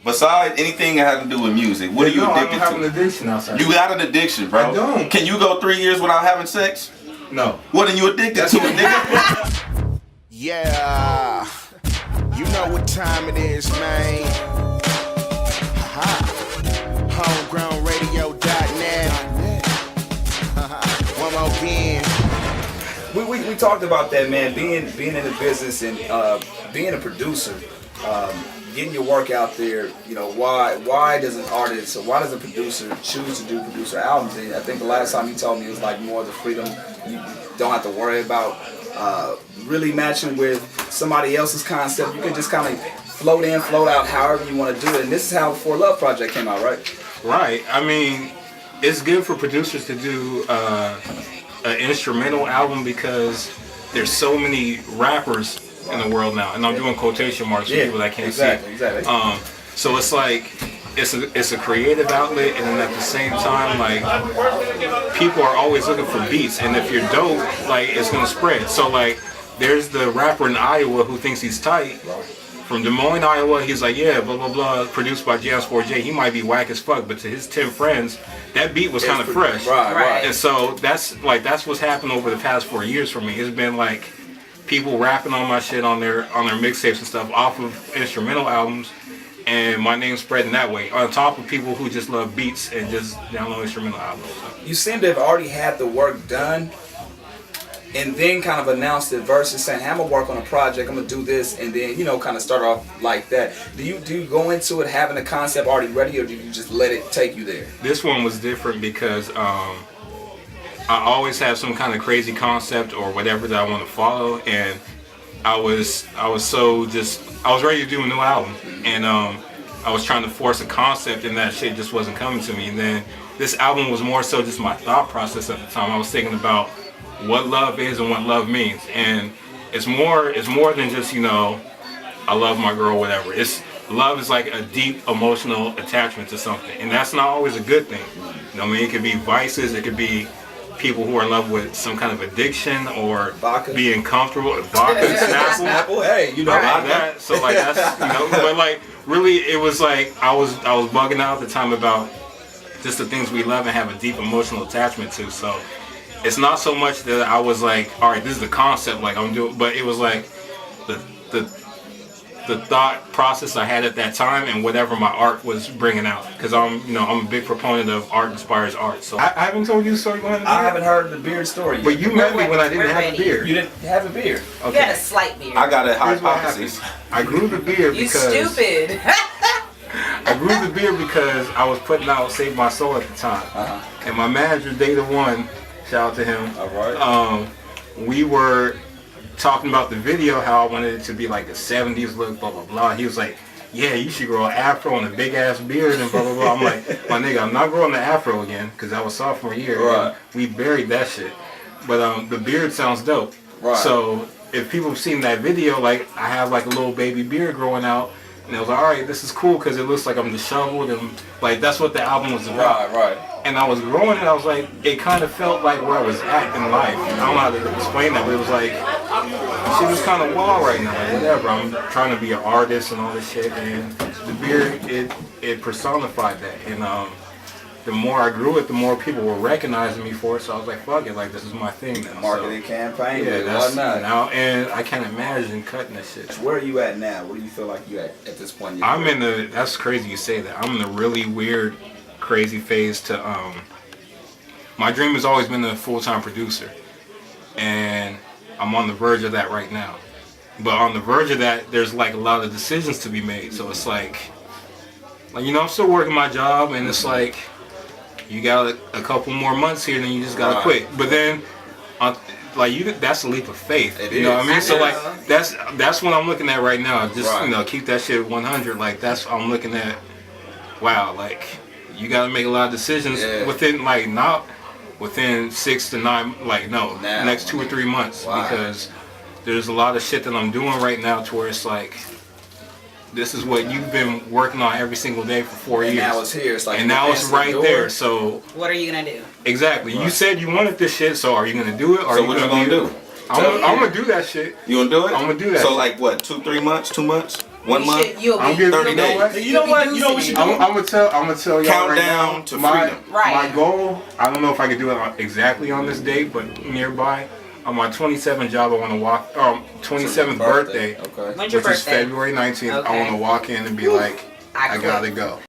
Besides anything that has to do with music, what are you addicted I don't have to? an addiction outside. You got an addiction, bro. I don't. Can you go 3 years without having sex? No. What are you addicted to, nigga? Yeah, you know what time it is, man. Homegrownradio.net. One more again. We talked about that, man. Being in the business and being a producer, getting your work out there. You know, why does an artist or why does a producer choose to do producer albums? And I think the last time you told me it was like more of the freedom. You don't have to worry about really matching with somebody else's concept. You can just kind of float in, float out, however you want to do it. And this is how For Love Project came out, right? Right. I mean, it's good for producers to do an instrumental album because there's so many rappers in the world now, and I'm doing quotation marks for people that can't see. Exactly. So it's like it's a creative outlet, and then at the same time, like people are always looking for beats, and if you're dope, like it's gonna spread. So like, there's the rapper in Iowa who thinks he's tight. From Des Moines, Iowa, he's like, yeah, blah, blah, blah, produced by Jansport J. He might be whack as fuck, but to his 10 friends, that beat was kind of fresh. Right. And so that's what's happened over the past 4 years for me. It's been like people rapping on my shit on their mixtapes and stuff off of instrumental albums, and my name's spreading that way. On top of people who just love beats and just download instrumental albums. So. You seem to have already had the work done, and then kind of announced it versus saying, hey, I'm gonna work on a project, I'm gonna do this, and then, you know, kind of start off like that. Do you go into it having a concept already ready, or do you just let it take you there? This one was different because I always have some kind of crazy concept or whatever that I want to follow, and I was ready to do a new album, and I was trying to force a concept, and that shit just wasn't coming to me. And then this album was more so just my thought process at the time. I was thinking about what love is and what love means, and it's more than just, you know, I love my girl, whatever. Love is like a deep emotional attachment to something, and that's not always a good thing. You know what I mean? It could be vices, it could be people who are in love with some kind of addiction or vodka. Being comfortable with vodka, Snapple, hey, you know, like that. So like that's, you know, but like really it was like I was bugging out at the time about just the things we love and have a deep emotional attachment to. So it's not so much that I was like, all right, this is the concept, like I'm doing, but it was like the thought process I had at that time and whatever my art was bringing out. Because I'm a big proponent of art inspires art. So I haven't told you the story behind the beard. I haven't heard the beard story yet. But you met me when I didn't have a beard. You didn't have a beard. Okay. You had a slight beard. I got a hypothesis. I grew the beard because... You stupid. I grew the beard because I was putting out Save My Soul at the time. And my manager, Data One, shout out to him. All right. We were talking about the video, how I wanted it to be like a 70s look, blah, blah, blah. He was like, yeah, you should grow an afro and a big ass beard and blah, blah, blah. I'm like, my nigga, I'm not growing the afro again because that was sophomore year. Right. We buried that shit. But the beard sounds dope. Right. So if people have seen that video, like I have like a little baby beard growing out, and I was like, all right, this is cool because it looks like I'm disheveled, and like that's what the album was about. Right. And I was growing it, I was like, it kind of felt like where I was at in life. I don't know how to explain that, but it was like, shit was kind of wild right now, like whatever. I'm trying to be an artist and all this shit, and the beard, it personified that. And the more I grew it, the more people were recognizing me for it, so I was like, fuck it, like this is my thing now. Marketing campaign, yeah, that's not. Now, and I can't imagine cutting that shit. Where are you at now? Where do you feel like you at this point in your I'm career? in the, that's crazy you say that, I'm in the really weird, crazy phase to, my dream has always been a full-time producer, and I'm on the verge of that right now. But on the verge of that, there's like a lot of decisions to be made, so it's like you know, I'm still working my job, and it's like, you got a couple more months here, then you just gotta quit. But then, that's a leap of faith. You know what I mean? So like, that's what I'm looking at right now. Just you know, keep that shit 100. Like that's what I'm looking at. Wow, like you gotta make a lot of decisions within not within 6 to 9. Like no, next 2 or 3 months because there's a lot of shit that I'm doing right now to where it's like, this is what you've been working on every single day for 4 years. And now it's here. It's like, and now it's right there. So what are you gonna do? Exactly. Right. You said you wanted this shit, so are you gonna do it? Or so what you gonna do? I'm gonna do that shit. You gonna do it? I'm gonna do that. So shit. like what? 2 3 months? 2 months? 1 You month. should- you'll I'm be- giving 30 you know days. what? You know what? You know what we should do? I'm gonna tell y'all right now. Countdown to my, freedom. Right. My goal. I don't know if I could do it exactly on this date, but nearby. On my 27th job, I want to walk. 27th birthday, Okay. When's your which is birthday? February 19th. I Okay. want to walk in and be like, I quit. gotta go.